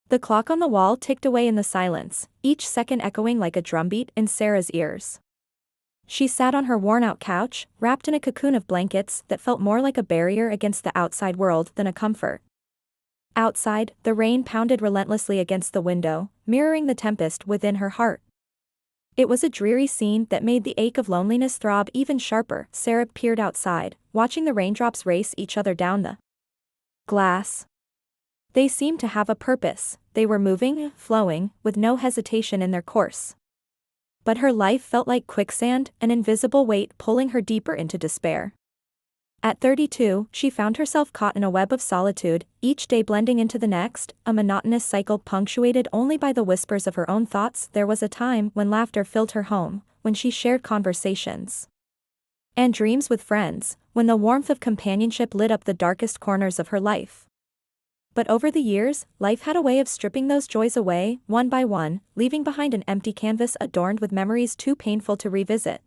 The clock on the wall ticked away in the silence, each second echoing like a drumbeat in Sarah's ears. She sat on her worn-out couch, wrapped in a cocoon of blankets that felt more like a barrier against the outside world than a comfort. Outside, the rain pounded relentlessly against the window, mirroring the tempest within her heart. It was a dreary scene that made the ache of loneliness throb even sharper. Sarah peered outside, watching the raindrops race each other down the glass. They seemed to have a purpose, they were moving, flowing, with no hesitation in their course. But her life felt like quicksand, an invisible weight pulling her deeper into despair. At 32, she found herself caught in a web of solitude, each day blending into the next, a monotonous cycle punctuated only by the whispers of her own thoughts. There was a time when laughter filled her home, when she shared conversations and dreams with friends, when the warmth of companionship lit up the darkest corners of her life. But over the years, life had a way of stripping those joys away, one by one, leaving behind an empty canvas adorned with memories too painful to revisit.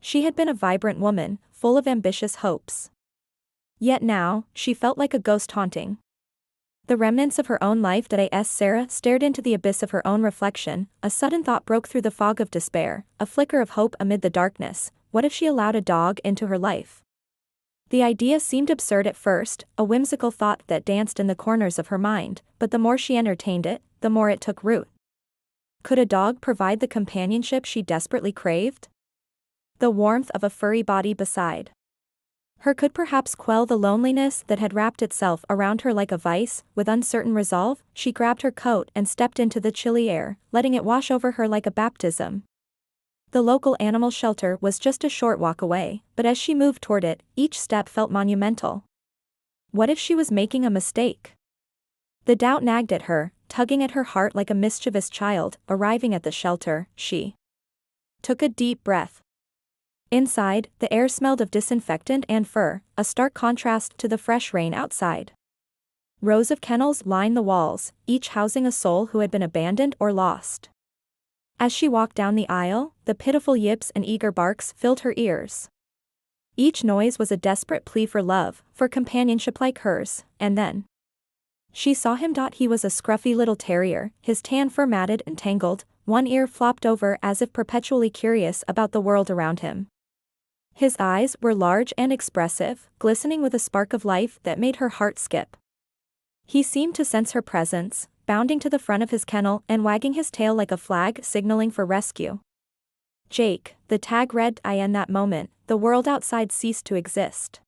She had been a vibrant woman, full of ambitious hopes. Yet now, she felt like a ghost haunting the remnants of her own life. As Sarah stared into the abyss of her own reflection, a sudden thought broke through the fog of despair, a flicker of hope amid the darkness. What if she allowed a dog into her life? The idea seemed absurd at first, a whimsical thought that danced in the corners of her mind, but the more she entertained it, the more it took root. Could a dog provide the companionship she desperately craved? The warmth of a furry body beside her could perhaps quell the loneliness that had wrapped itself around her like a vice. With uncertain resolve, she grabbed her coat and stepped into the chilly air, letting it wash over her like a baptism. The local animal shelter was just a short walk away, but as she moved toward it, each step felt monumental. What if she was making a mistake? The doubt nagged at her, tugging at her heart like a mischievous child. Arriving at the shelter, she took a deep breath. Inside, the air smelled of disinfectant and fur, a stark contrast to the fresh rain outside. Rows of kennels lined the walls, each housing a soul who had been abandoned or lost. As she walked down the aisle, the pitiful yips and eager barks filled her ears. Each noise was a desperate plea for love, for companionship like hers, and then she saw him. He was a scruffy little terrier, his tan fur matted and tangled, one ear flopped over as if perpetually curious about the world around him. His eyes were large and expressive, glistening with a spark of life that made her heart skip. He seemed to sense her presence, bounding to the front of his kennel and wagging his tail like a flag signaling for rescue. Jake, the tag read. In that moment, the world outside ceased to exist.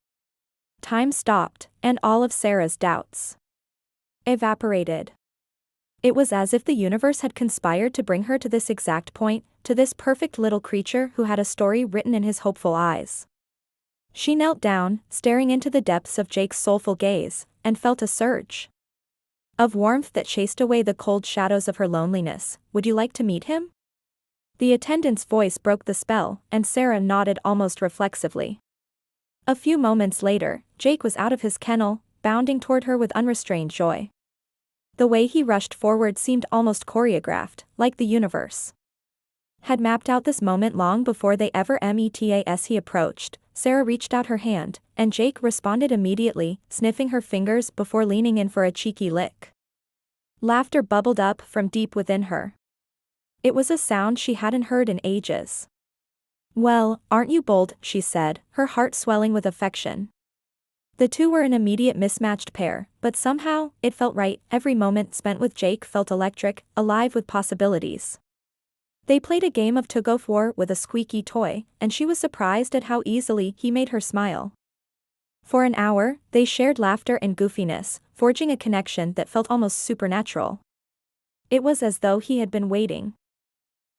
Time stopped, and all of Sarah's doubts evaporated. It was as if the universe had conspired to bring her to this exact point, to this perfect little creature who had a story written in his hopeful eyes. She knelt down, staring into the depths of Jake's soulful gaze, and felt a surge of warmth that chased away the cold shadows of her loneliness. Would you like to meet him? The attendant's voice broke the spell, and Sarah nodded almost reflexively. A few moments later, Jake was out of his kennel, bounding toward her with unrestrained joy. The way he rushed forward seemed almost choreographed, like the universe had mapped out this moment long before they ever met. As he approached, Sarah reached out her hand, and Jake responded immediately, sniffing her fingers before leaning in for a cheeky lick. Laughter bubbled up from deep within her. It was a sound she hadn't heard in ages. "Well, aren't you bold?" she said, her heart swelling with affection. The two were an immediate mismatched pair, but somehow, it felt right. Every moment spent with Jake felt electric, alive with possibilities. They played a game of tug-of-war with a squeaky toy, and she was surprised at how easily he made her smile. For an hour, they shared laughter and goofiness, forging a connection that felt almost supernatural. It was as though he had been waiting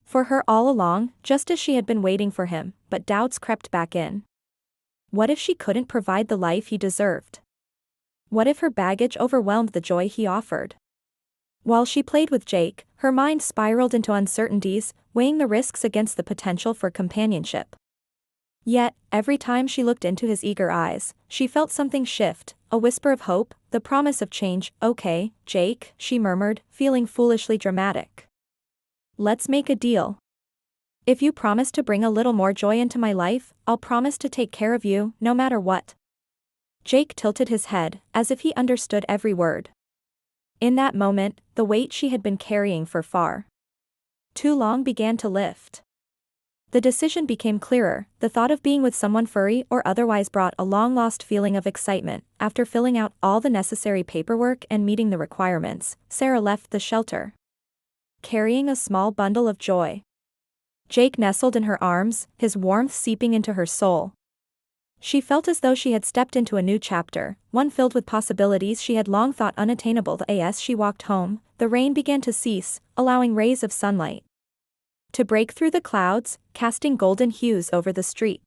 for her all along, just as she had been waiting for him, but doubts crept back in. What if she couldn't provide the life he deserved? What if her baggage overwhelmed the joy he offered? While she played with Jake, her mind spiraled into uncertainties, weighing the risks against the potential for companionship. Yet, every time she looked into his eager eyes, she felt something shift, a whisper of hope, the promise of change. "Okay, Jake," she murmured, feeling foolishly dramatic. "Let's make a deal. If you promise to bring a little more joy into my life, I'll promise to take care of you, no matter what." Jake tilted his head, as if he understood every word. In that moment, the weight she had been carrying for far too long began to lift. The decision became clearer. The thought of being with someone furry or otherwise brought a long-lost feeling of excitement. After filling out all the necessary paperwork and meeting the requirements, Sarah left the shelter, carrying a small bundle of joy. Jake nestled in her arms, his warmth seeping into her soul. She felt as though she had stepped into a new chapter, one filled with possibilities she had long thought unattainable. As she walked home, the rain began to cease, allowing rays of sunlight to break through the clouds, casting golden hues over the street.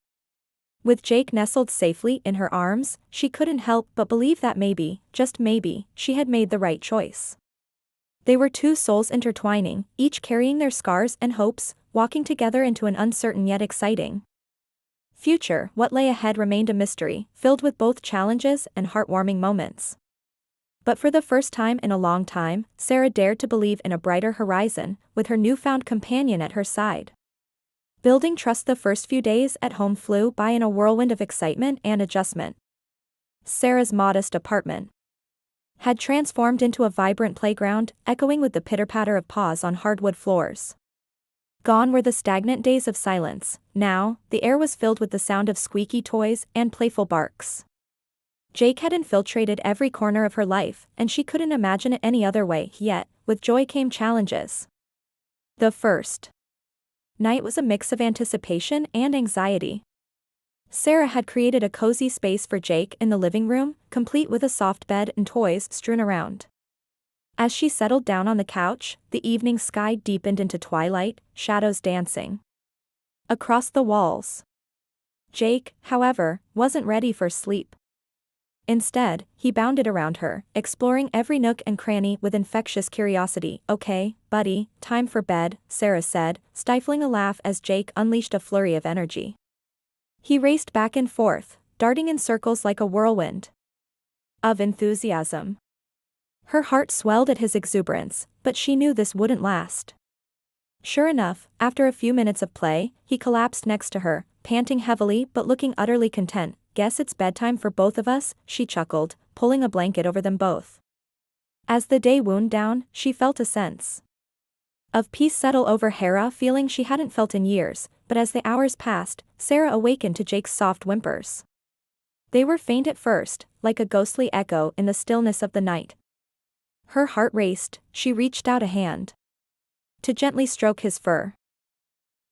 With Jake nestled safely in her arms, she couldn't help but believe that maybe, just maybe, she had made the right choice. They were two souls intertwining, each carrying their scars and hopes, walking together into an uncertain yet exciting future. What lay ahead remained a mystery, filled with both challenges and heartwarming moments. But for the first time in a long time, Sarah dared to believe in a brighter horizon, with her newfound companion at her side. Building trust. The first few days at home flew by in a whirlwind of excitement and adjustment. Sarah's modest apartment had transformed into a vibrant playground, echoing with the pitter-patter of paws on hardwood floors. Gone were the stagnant days of silence. Now, the air was filled with the sound of squeaky toys and playful barks. Jake had infiltrated every corner of her life, and she couldn't imagine it any other way. Yet, with joy came challenges. The first night was a mix of anticipation and anxiety. Sarah had created a cozy space for Jake in the living room, complete with a soft bed and toys strewn around. As she settled down on the couch, the evening sky deepened into twilight, shadows dancing across the walls. Jake, however, wasn't ready for sleep. Instead, he bounded around her, exploring every nook and cranny with infectious curiosity. "Okay, buddy, time for bed," Sarah said, stifling a laugh as Jake unleashed a flurry of energy. He raced back and forth, darting in circles like a whirlwind of enthusiasm. Her heart swelled at his exuberance, but she knew this wouldn't last. Sure enough, after a few minutes of play, he collapsed next to her, panting heavily but looking utterly content. "Guess it's bedtime for both of us," she chuckled, pulling a blanket over them both. As the day wound down, she felt a sense of peace settle over her, a feeling she hadn't felt in years. But as the hours passed, Sarah awakened to Jake's soft whimpers. They were faint at first, like a ghostly echo in the stillness of the night. Her heart raced. She reached out a hand to gently stroke his fur.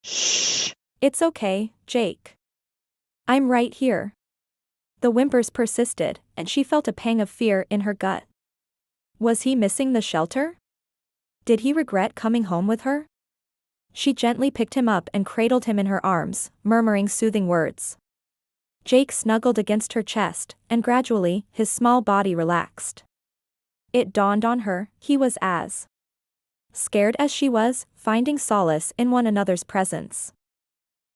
"Shh. It's okay, Jake. I'm right here." The whimpers persisted, and she felt a pang of fear in her gut. Was he missing the shelter? Did he regret coming home with her? She gently picked him up and cradled him in her arms, murmuring soothing words. Jake snuggled against her chest, and gradually, his small body relaxed. It dawned on her, he was as scared as she was, finding solace in one another's presence.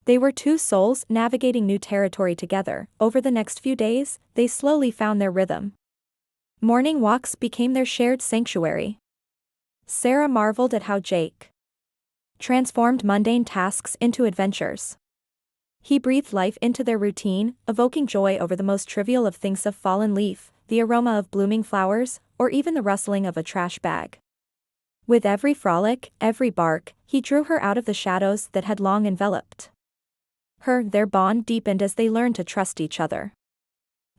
They were two souls navigating new territory together. Over the next few days, they slowly found their rhythm. Morning walks became their shared sanctuary. Sarah marveled at how Jake transformed mundane tasks into adventures. He breathed life into their routine, evoking joy over the most trivial of things: a fallen leaf, the aroma of blooming flowers, or even the rustling of a trash bag. With every frolic, every bark, he drew her out of the shadows that had long enveloped their bond deepened as they learned to trust each other.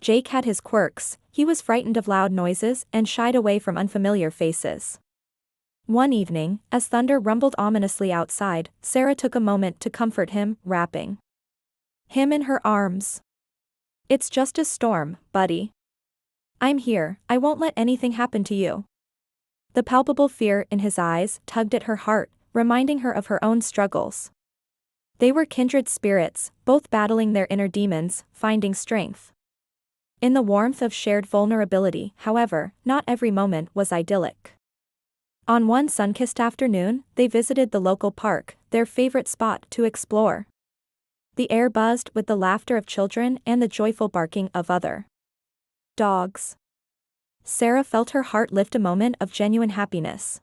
Jake had his quirks. He was frightened of loud noises and shied away from unfamiliar faces. One evening, as thunder rumbled ominously outside, Sarah took a moment to comfort him, wrapping him in her arms. "It's just a storm, buddy. I'm here, I won't let anything happen to you." The palpable fear in his eyes tugged at her heart, reminding her of her own struggles. They were kindred spirits, both battling their inner demons, finding strength in the warmth of shared vulnerability. However, not every moment was idyllic. On one sun-kissed afternoon, they visited the local park, their favorite spot to explore. The air buzzed with the laughter of children and the joyful barking of other dogs. Sarah felt her heart lift a moment of genuine happiness.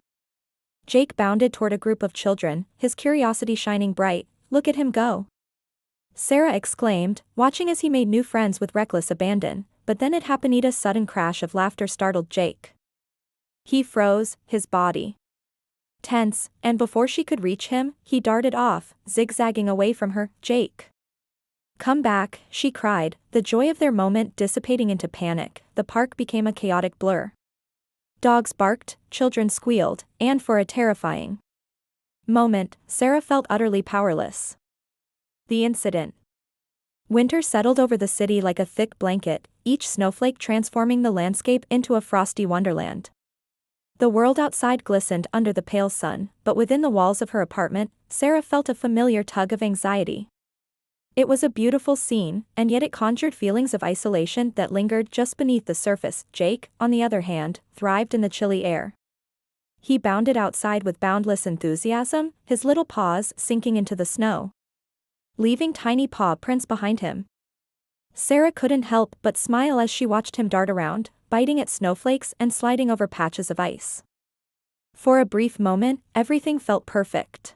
Jake bounded toward a group of children, his curiosity shining bright. "Look at him go!" Sarah exclaimed, watching as he made new friends with reckless abandon. But then it happened. A sudden crash of laughter startled Jake. He froze, his body tense, and before she could reach him, he darted off, zigzagging away from her. "Jake! Come back," she cried, the joy of their moment dissipating into panic. The park became a chaotic blur. Dogs barked, children squealed, and for a terrifying moment, Sarah felt utterly powerless. The incident. Winter settled over the city like a thick blanket, each snowflake transforming the landscape into a frosty wonderland. The world outside glistened under the pale sun, but within the walls of her apartment, Sarah felt a familiar tug of anxiety. It was a beautiful scene, and yet it conjured feelings of isolation that lingered just beneath the surface. Jake, on the other hand, thrived in the chilly air. He bounded outside with boundless enthusiasm, his little paws sinking into the snow, leaving tiny paw prints behind him. Sarah couldn't help but smile as she watched him dart around, biting at snowflakes and sliding over patches of ice. For a brief moment, everything felt perfect.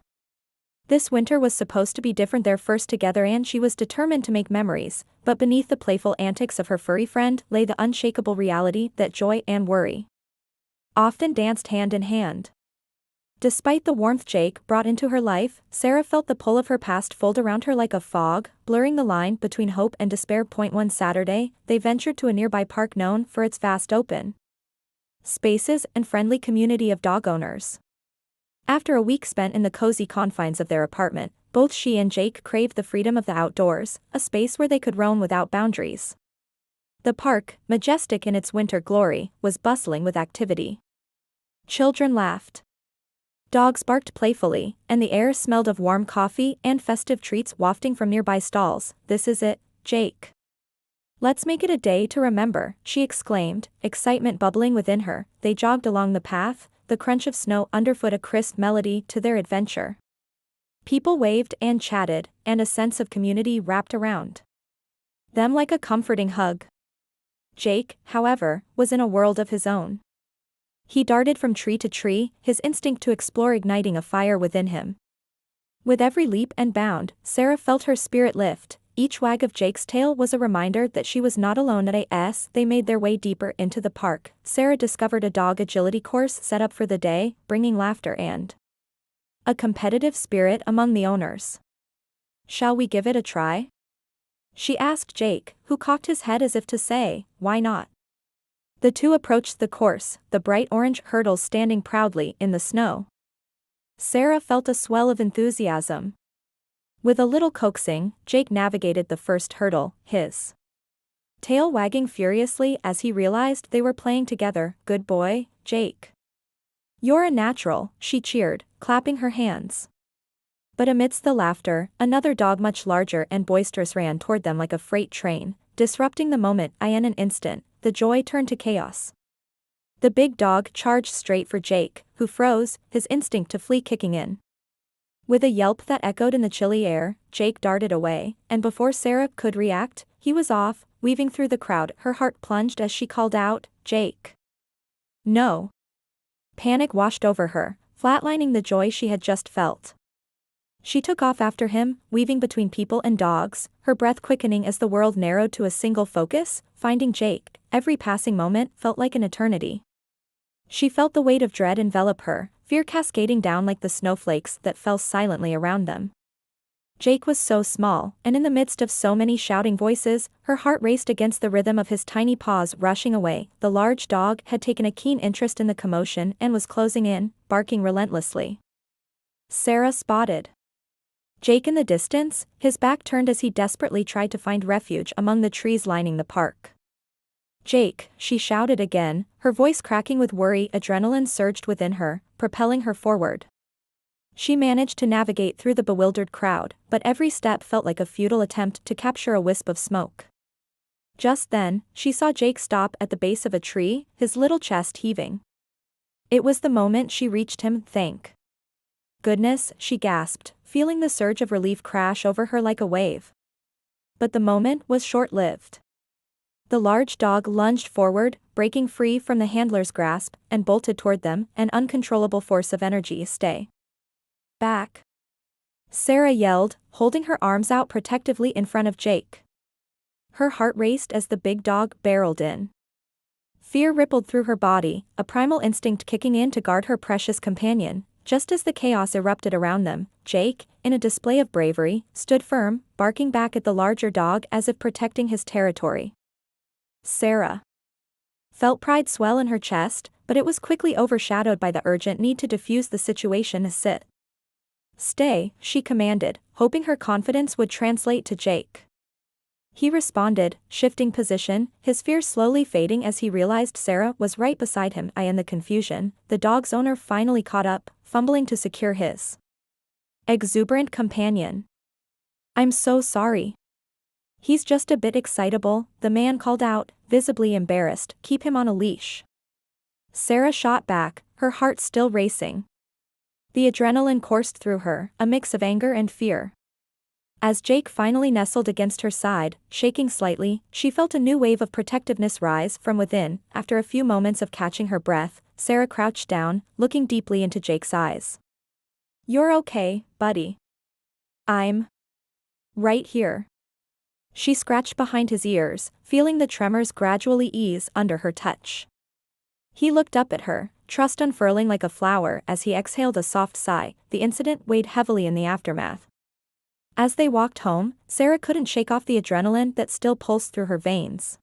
This winter was supposed to be different, their first together, and she was determined to make memories, but beneath the playful antics of her furry friend lay the unshakable reality that joy and worry often danced hand in hand. Despite the warmth Jake brought into her life, Sarah felt the pull of her past fold around her like a fog, blurring the line between hope and despair. One Saturday, they ventured to a nearby park known for its vast open spaces and friendly community of dog owners. After a week spent in the cozy confines of their apartment, both she and Jake craved the freedom of the outdoors, a space where they could roam without boundaries. The park, majestic in its winter glory, was bustling with activity. Children laughed. Dogs barked playfully, and the air smelled of warm coffee and festive treats wafting from nearby stalls. "This is it, Jake. Let's make it a day to remember," she exclaimed, excitement bubbling within her. They jogged along the path, the crunch of snow underfoot a crisp melody to their adventure. People waved and chatted, and a sense of community wrapped around them like a comforting hug. Jake, however, was in a world of his own. He darted from tree to tree, his instinct to explore igniting a fire within him. With every leap and bound, Sarah felt her spirit lift. Each wag of Jake's tail was a reminder that she was not alone. As they made their way deeper into the park, Sarah discovered a dog agility course set up for the day, bringing laughter and a competitive spirit among the owners. "Shall we give it a try?" she asked Jake, who cocked his head as if to say, "Why not?" The two approached the course, the bright orange hurdles standing proudly in the snow. Sarah felt a swell of enthusiasm. With a little coaxing, Jake navigated the first hurdle, his tail wagging furiously as he realized they were playing together. "Good boy, Jake. You're a natural," she cheered, clapping her hands. But amidst the laughter, another dog much larger and boisterous ran toward them like a freight train, disrupting the moment. In an instant, the joy turned to chaos. The big dog charged straight for Jake, who froze, his instinct to flee kicking in. With a yelp that echoed in the chilly air, Jake darted away, and before Sarah could react, he was off, weaving through the crowd. Her heart plunged as she called out, "Jake! No!" Panic washed over her, flatlining the joy she had just felt. She took off after him, weaving between people and dogs, her breath quickening as the world narrowed to a single focus. Finding Jake, every passing moment felt like an eternity. She felt the weight of dread envelop her, fear cascading down like the snowflakes that fell silently around them. Jake was so small, and in the midst of so many shouting voices, her heart raced against the rhythm of his tiny paws rushing away. The large dog had taken a keen interest in the commotion and was closing in, barking relentlessly. Sarah spotted Jake in the distance, his back turned as he desperately tried to find refuge among the trees lining the park. "Jake," she shouted again, her voice cracking with worry. Adrenaline surged within her, propelling her forward. She managed to navigate through the bewildered crowd, but every step felt like a futile attempt to capture a wisp of smoke. Just then, she saw Jake stop at the base of a tree, his little chest heaving. It was the moment she reached him. "Thank goodness," she gasped, feeling the surge of relief crash over her like a wave. But the moment was short-lived. The large dog lunged forward, breaking free from the handler's grasp, and bolted toward them, an uncontrollable force of energy. "Stay back!" Sarah yelled, holding her arms out protectively in front of Jake. Her heart raced as the big dog barreled in. Fear rippled through her body, a primal instinct kicking in to guard her precious companion. Just as the chaos erupted around them, Jake, in a display of bravery, stood firm, barking back at the larger dog as if protecting his territory. Sarah felt pride swell in her chest, but it was quickly overshadowed by the urgent need to defuse the situation. Sit. Stay, she commanded, hoping her confidence would translate to Jake. He responded, shifting position, his fear slowly fading as he realized Sarah was right beside him. In the confusion, the dog's owner finally caught up, fumbling to secure his exuberant companion. I'm so sorry. He's just a bit excitable, the man called out, visibly embarrassed. Keep him on a leash. Sarah shot back, her heart still racing. The adrenaline coursed through her, a mix of anger and fear. As Jake finally nestled against her side, shaking slightly, she felt a new wave of protectiveness rise from within. After a few moments of catching her breath, Sarah crouched down, looking deeply into Jake's eyes. You're okay, buddy. I'm right here. She scratched behind his ears, feeling the tremors gradually ease under her touch. He looked up at her, trust unfurling like a flower as he exhaled a soft sigh. The incident weighed heavily in the aftermath. As they walked home, Sarah couldn't shake off the adrenaline that still pulsed through her veins.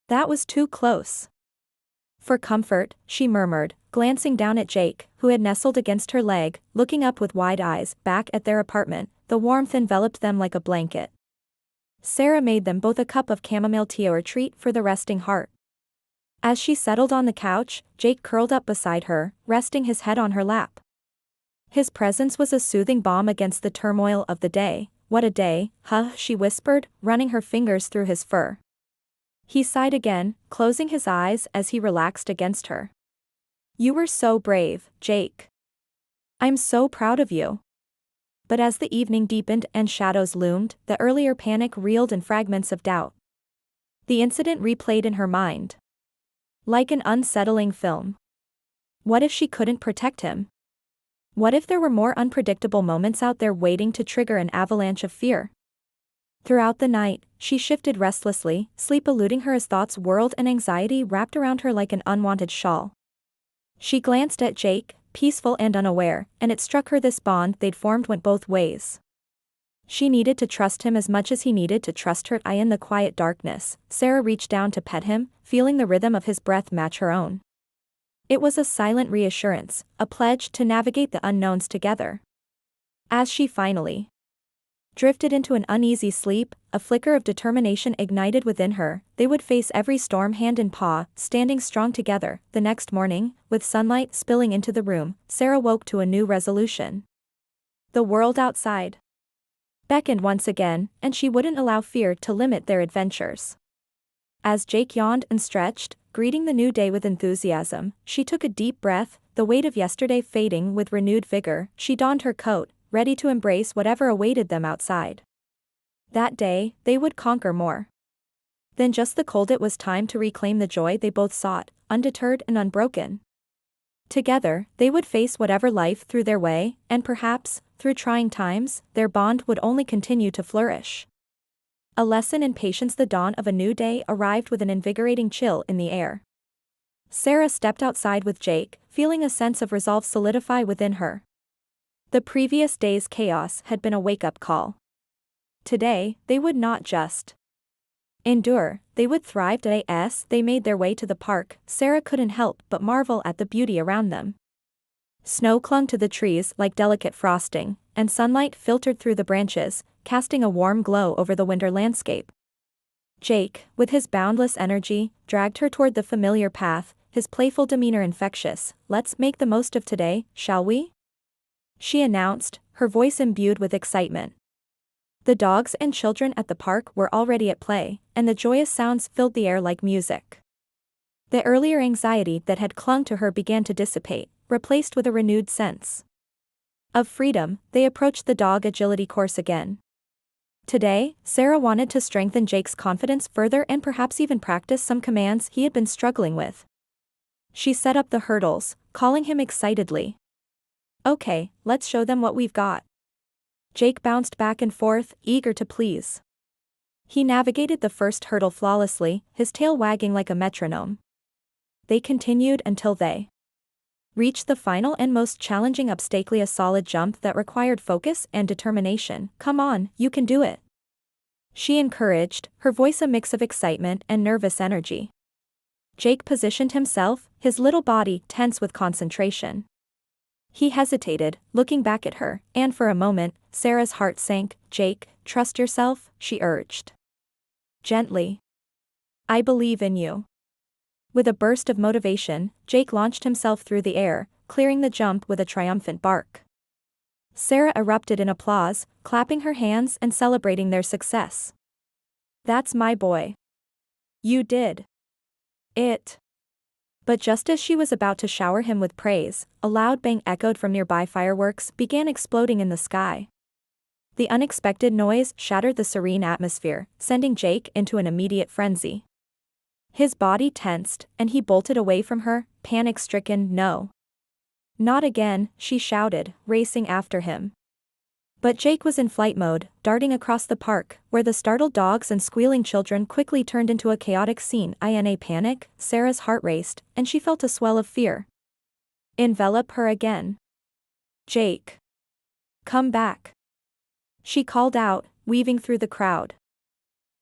That was too close. For comfort, she murmured, glancing down at Jake, who had nestled against her leg, looking up with wide eyes. Back at their apartment, the warmth enveloped them like a blanket. Sarah made them both a cup of chamomile tea, or treat for the resting heart. As she settled on the couch, Jake curled up beside her, resting his head on her lap. His presence was a soothing balm against the turmoil of the day. What a day, huh? She whispered, running her fingers through his fur. He sighed again, closing his eyes as he relaxed against her. You were so brave, Jake. I'm so proud of you. But as the evening deepened and shadows loomed, the earlier panic reeled in fragments of doubt. The incident replayed in her mind. Like an unsettling film. What if she couldn't protect him? What if there were more unpredictable moments out there waiting to trigger an avalanche of fear? Throughout the night, she shifted restlessly, sleep eluding her as thoughts whirled and anxiety wrapped around her like an unwanted shawl. She glanced at Jake, peaceful and unaware, and it struck her this bond they'd formed went both ways. She needed to trust him as much as he needed to trust her. In the quiet darkness, Sarah reached down to pet him, feeling the rhythm of his breath match her own. It was a silent reassurance, a pledge to navigate the unknowns together. As she finally drifted into an uneasy sleep, a flicker of determination ignited within her. They would face every storm hand in paw, standing strong together. The next morning, with sunlight spilling into the room, Sarah woke to a new resolution. The world outside beckoned once again, and she wouldn't allow fear to limit their adventures. As Jake yawned and stretched, greeting the new day with enthusiasm, she took a deep breath, the weight of yesterday fading with renewed vigor. She donned her coat, ready to embrace whatever awaited them outside. That day, they would conquer more than just the cold. It was time to reclaim the joy they both sought, undeterred and unbroken. Together, they would face whatever life threw their way, and perhaps, through trying times, their bond would only continue to flourish. A lesson in patience. The dawn of a new day arrived with an invigorating chill in the air. Sarah stepped outside with Jake, feeling a sense of resolve solidify within her. The previous day's chaos had been a wake-up call. Today, they would not just endure, they would thrive. As they made their way to the park, Sarah couldn't help but marvel at the beauty around them. Snow clung to the trees like delicate frosting, and sunlight filtered through the branches, casting a warm glow over the winter landscape. Jake, with his boundless energy, dragged her toward the familiar path, his playful demeanor infectious. Let's make the most of today, shall we? She announced, her voice imbued with excitement. The dogs and children at the park were already at play, and the joyous sounds filled the air like music. The earlier anxiety that had clung to her began to dissipate, replaced with a renewed sense of freedom. They approached the dog agility course again. Today, Sarah wanted to strengthen Jake's confidence further and perhaps even practice some commands he had been struggling with. She set up the hurdles, calling him excitedly. Okay, let's show them what we've got. Jake bounced back and forth, eager to please. He navigated the first hurdle flawlessly, his tail wagging like a metronome. They continued until they reached the final and most challenging obstacle, a solid jump that required focus and determination. "Come on, you can do it," she encouraged, her voice a mix of excitement and nervous energy. Jake positioned himself, his little body tense with concentration. He hesitated, looking back at her, and for a moment, Sarah's heart sank. "Jake, trust yourself," she urged gently. "I believe in you." With a burst of motivation, Jake launched himself through the air, clearing the jump with a triumphant bark. Sarah erupted in applause, clapping her hands and celebrating their success. "That's my boy. You did it." But just as she was about to shower him with praise, a loud bang echoed from nearby. Fireworks began exploding in the sky. The unexpected noise shattered the serene atmosphere, sending Jake into an immediate frenzy. His body tensed, and he bolted away from her, panic-stricken. "No. Not again," she shouted, racing after him. But Jake was in flight mode, darting across the park, where the startled dogs and squealing children quickly turned into a chaotic scene. In a panic, Sarah's heart raced, and she felt a swell of fear envelop her again. "Jake. Come back," she called out, weaving through the crowd.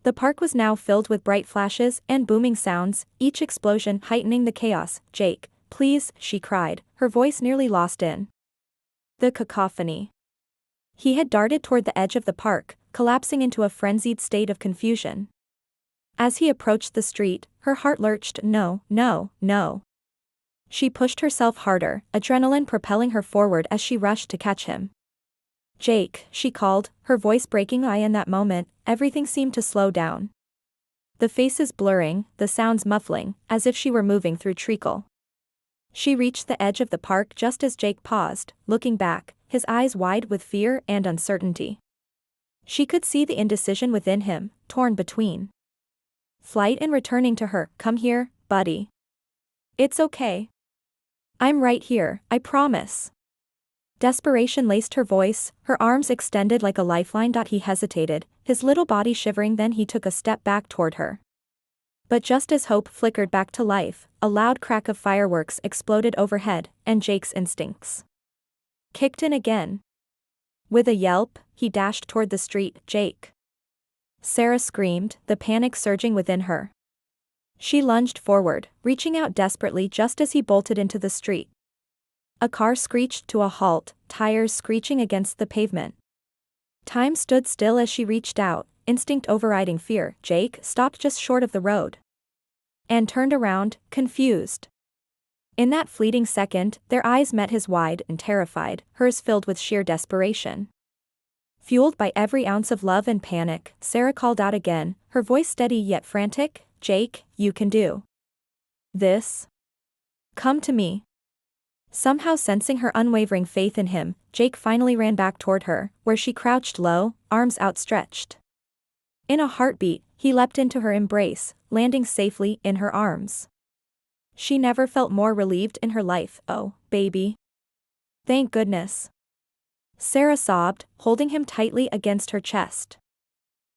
The park was now filled with bright flashes and booming sounds, each explosion heightening the chaos. "Jake, please," she cried, her voice nearly lost in the cacophony. He had darted toward the edge of the park, collapsing into a frenzied state of confusion. As he approached the street, her heart lurched. "No, no, no." She pushed herself harder, adrenaline propelling her forward as she rushed to catch him. "Jake," she called, her voice breaking. In that moment, everything seemed to slow down. The faces blurring, the sounds muffling, as if she were moving through treacle. She reached the edge of the park just as Jake paused, looking back, his eyes wide with fear and uncertainty. She could see the indecision within him, torn between flight and returning to her. "Come here, buddy. It's okay. I'm right here, I promise." Desperation laced her voice, her arms extended like a lifeline. He hesitated, his little body shivering, then he took a step back toward her. But just as hope flickered back to life, a loud crack of fireworks exploded overhead, and Jake's instincts kicked in again. With a yelp, he dashed toward the street. "Jake!" Sarah screamed, the panic surging within her. She lunged forward, reaching out desperately just as he bolted into the street. A car screeched to a halt, tires screeching against the pavement. Time stood still as she reached out, instinct overriding fear. Jake stopped just short of the road and turned around, confused. In that fleeting second, their eyes met, his wide and terrified, hers filled with sheer desperation. Fueled by every ounce of love and panic, Sarah called out again, her voice steady yet frantic. "Jake, you can do this. Come to me." Somehow sensing her unwavering faith in him, Jake finally ran back toward her, where she crouched low, arms outstretched. In a heartbeat, he leapt into her embrace, landing safely in her arms. She never felt more relieved in her life. "Oh, baby. Thank goodness." Sarah sobbed, holding him tightly against her chest.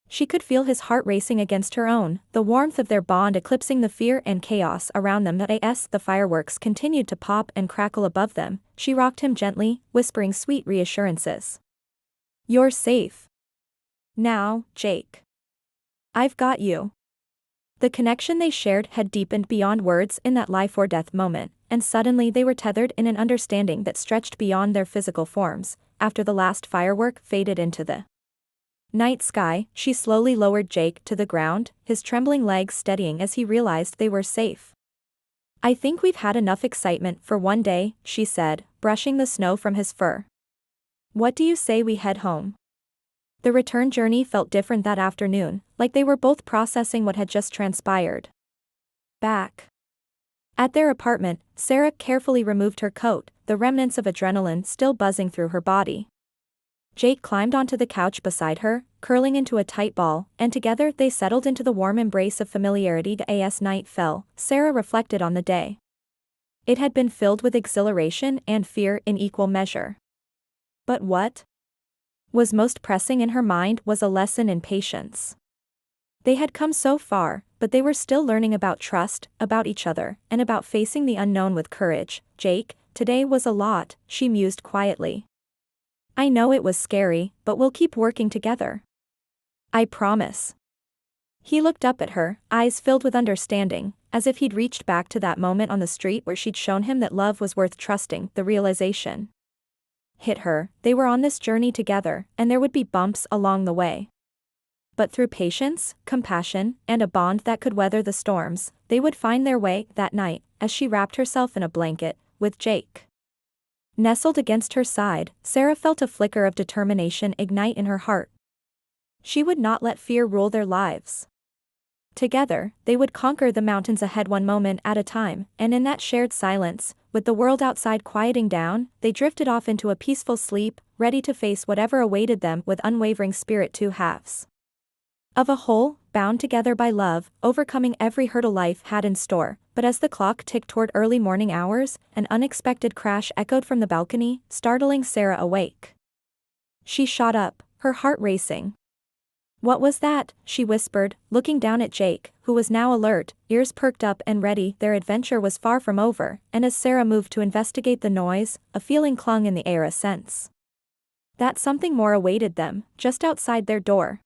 She could feel his heart racing against her own, the warmth of their bond eclipsing the fear and chaos around them. As the fireworks continued to pop and crackle above them, she rocked him gently, whispering sweet reassurances. "You're safe now, Jake. I've got you." The connection they shared had deepened beyond words in that life-or-death moment, and suddenly they were tethered in an understanding that stretched beyond their physical forms. After the last firework faded into the night sky, she slowly lowered Jake to the ground, his trembling legs steadying as he realized they were safe. "I think we've had enough excitement for one day," she said, brushing the snow from his fur. "What do you say we head home?" The return journey felt different that afternoon, like they were both processing what had just transpired. Back at their apartment, Sarah carefully removed her coat, the remnants of adrenaline still buzzing through her body. Jake climbed onto the couch beside her, curling into a tight ball, and together they settled into the warm embrace of familiarity. As night fell, Sarah reflected on the day. It had been filled with exhilaration and fear in equal measure. But what was most pressing in her mind was a lesson in patience. They had come so far, but they were still learning about trust, about each other, and about facing the unknown with courage. Jake, today was a lot, she mused quietly. I know it was scary, but we'll keep working together. I promise. He looked up at her, eyes filled with understanding, as if he'd reached back to that moment on the street where she'd shown him that love was worth trusting. The realization hit her. They were on this journey together, and there would be bumps along the way. But through patience, compassion, and a bond that could weather the storms, they would find their way. That night, as she wrapped herself in a blanket, with Jake nestled against her side, Sarah felt a flicker of determination ignite in her heart. She would not let fear rule their lives. Together, they would conquer the mountains ahead one moment at a time, and in that shared silence, with the world outside quieting down, they drifted off into a peaceful sleep, ready to face whatever awaited them with unwavering spirit. Two halves of a whole, bound together by love, overcoming every hurdle life had in store. But as the clock ticked toward early morning hours, an unexpected crash echoed from the balcony, startling Sarah awake. She shot up, her heart racing. What was that? She whispered, looking down at Jake, who was now alert, ears perked up and ready. Their adventure was far from over, and as Sarah moved to investigate the noise, a feeling clung in the air, a sense that something more awaited them, just outside their door.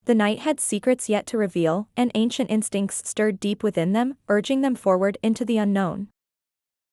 The night had secrets yet to reveal, and ancient instincts stirred deep within them, urging them forward into the unknown.